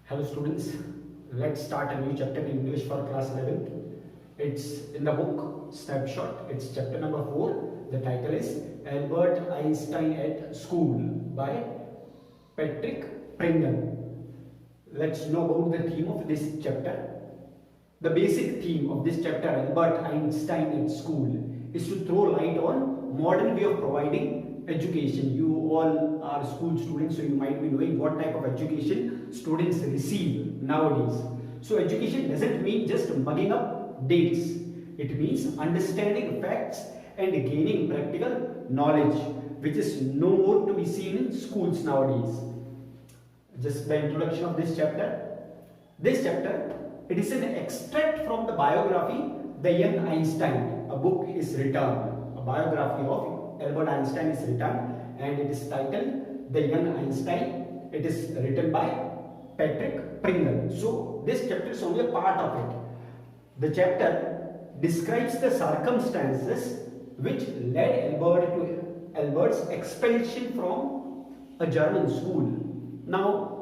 Hello students, let's start a new chapter in English for class 11th. It's in the book Snapshot. It's chapter number 4. The title is Albert Einstein at School by Patrick Pringle. Let's know about the theme of this chapter. The basic theme of this chapter, Albert Einstein at School, is to throw light on modern way of providing education. You all are school students, so you might be knowing what type of education students receive nowadays. So education doesn't mean just mugging up dates. It means understanding facts and gaining practical knowledge, which is no more to be seen in schools nowadays. Just the introduction of this chapter. This chapter, it is an extract from the biography The Young Einstein. A book is written, a biography of Albert Einstein is written, and it is titled The Young Einstein. It is written by Patrick Pringle. So this chapter is only a part of it. The chapter describes the circumstances which led Albert's expulsion from a German school. Now,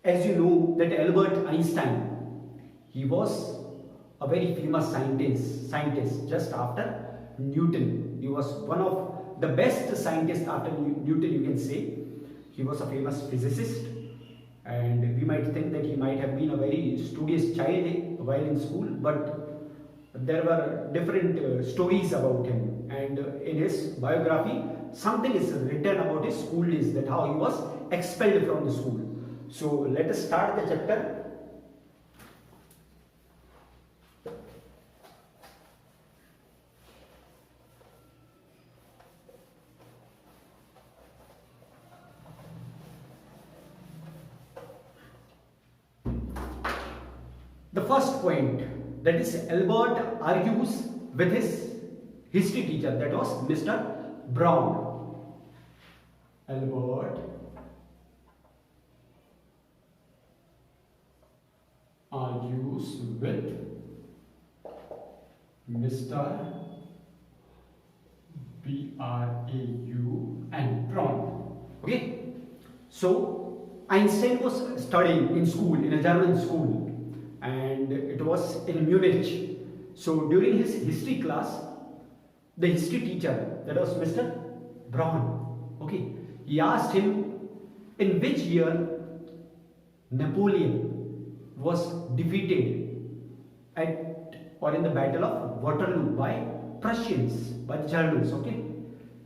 as you know that Albert Einstein, he was a very famous scientist just after Newton. He was one of the best scientists after Newton, you can say. He was a famous physicist, and we might think that he might have been a very studious child while in school, but there were different stories about him, and in his biography something is written about his school days, that how he was expelled from the school. So let us start the chapter. The first point, that is Albert argues with his history teacher, that was Mr. Brown. Albert argues with Mr. B-R-A-U-N Brown. Okay, so Einstein was studying in school, in a German school, and it was in Munich. So during his history class, the history teacher, that was Mr. Brown, okay, he asked him in which year Napoleon was defeated in the Battle of Waterloo by Prussians, by the Germans. Okay,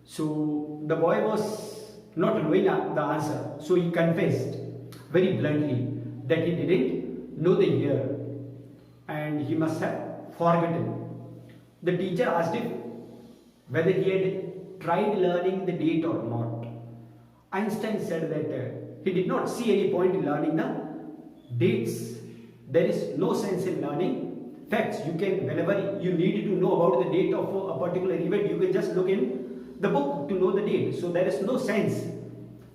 so the boy was not knowing the answer, so he confessed very bluntly that he didn't know the year and he must have forgotten. The teacher asked him whether he had tried learning the date or not. Einstein said that he did not see any point in learning the dates. There is no sense in learning facts. You can, whenever you need to know about the date of a particular event, you can just look in the book to know the date. So there is no sense.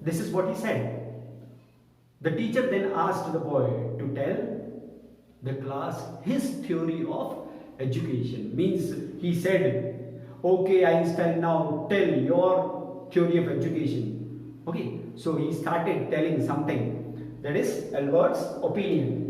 This is what he said. The teacher then asked the boy to tell the class his theory of education. Means he said, okay Einstein, now tell your theory of education. Okay, so he started telling something, that is Albert's opinion.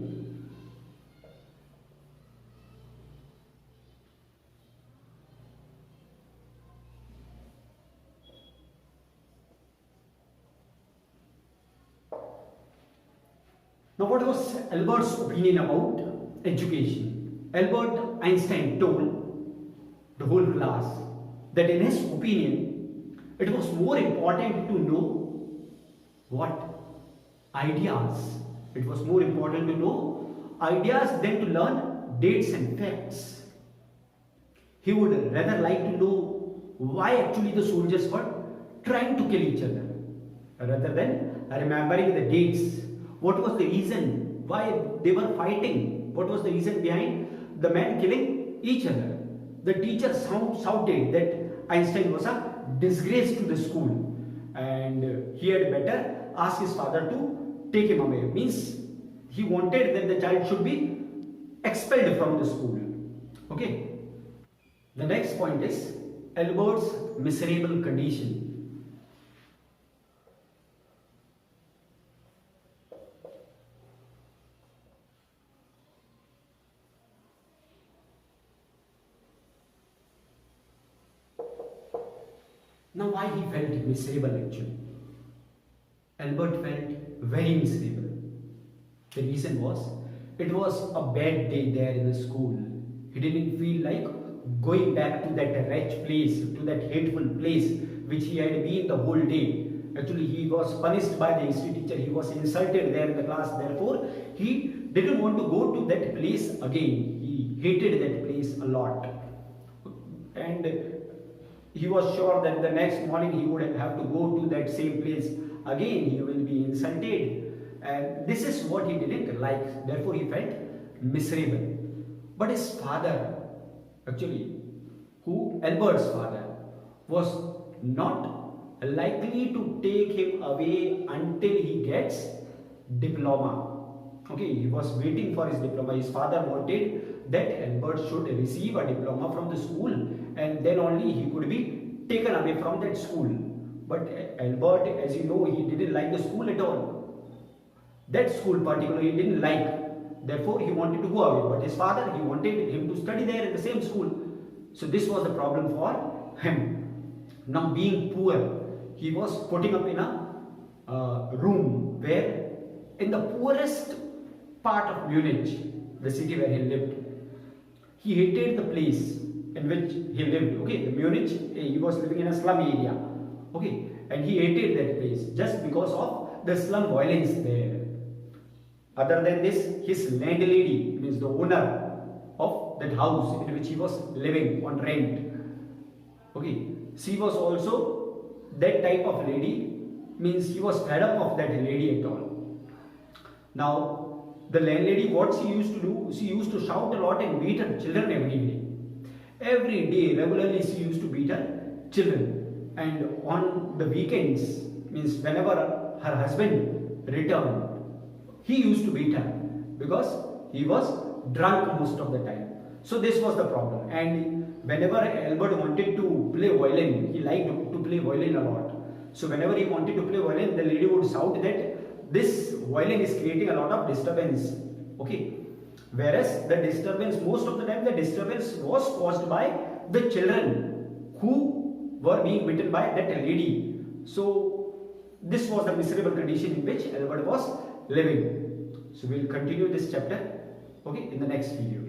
Now, what was Albert's opinion about education? Albert Einstein told the whole class that in his opinion, it was more important to know what? Ideas. It was more important to know ideas than to learn dates and facts. He would rather like to know why actually the soldiers were trying to kill each other, rather than remembering the dates. What was the reason why they were fighting? What was the reason behind the men killing each other? The teacher shouted that Einstein was a disgrace to the school and he had better ask his father to take him away. Means he wanted that the child should be expelled from the school. Okay. The next point is Albert's miserable condition. Now why he felt miserable actually? Albert felt very miserable. The reason was, it was a bad day there in the school. He didn't feel like going back to that wretched place, to that hateful place which he had been the whole day. Actually, he was punished by the history teacher. He was insulted there in the class. Therefore, he didn't want to go to that place again. He hated that place a lot. And he was sure that the next morning he would have to go to that same place again. He will be insulted. And this is what he didn't like. Therefore, he felt miserable. But his father, actually, Albert's father, was not likely to take him away until he gets diploma. Okay, he was waiting for his diploma. His father wanted that Albert should receive a diploma from the school, and then only he could be taken away from that school. But Albert, as you know, he didn't like the school at all. That school particularly he didn't like. Therefore, he wanted to go away. But his father, he wanted him to study there in the same school. So this was the problem for him. Now, being poor, he was putting up in a room where, in the poorest part of Munich, the city where he lived, he hated the place in which he lived. Okay, the Munich, he was living in a slum area. Okay, and he hated that place just because of the slum violence there. Other than this, his landlady, means the owner of that house in which he was living on rent, okay, she was also that type of lady, means he was fed up of that lady at all. Now, the landlady, what she used to do, she used to shout a lot and beat her children every day. Every day, regularly, she used to beat her children. And on the weekends, means whenever her husband returned, he used to beat her because he was drunk most of the time. So this was the problem. And whenever Albert wanted to play violin, he liked to play violin a lot. So whenever he wanted to play violin, the lady would shout that this violin is creating a lot of disturbance. Okay. Whereas the disturbance, most of the time, the disturbance was caused by the children who were being beaten by that lady. So this was the miserable condition in which Albert was living. So we will continue this chapter, okay, in the next video.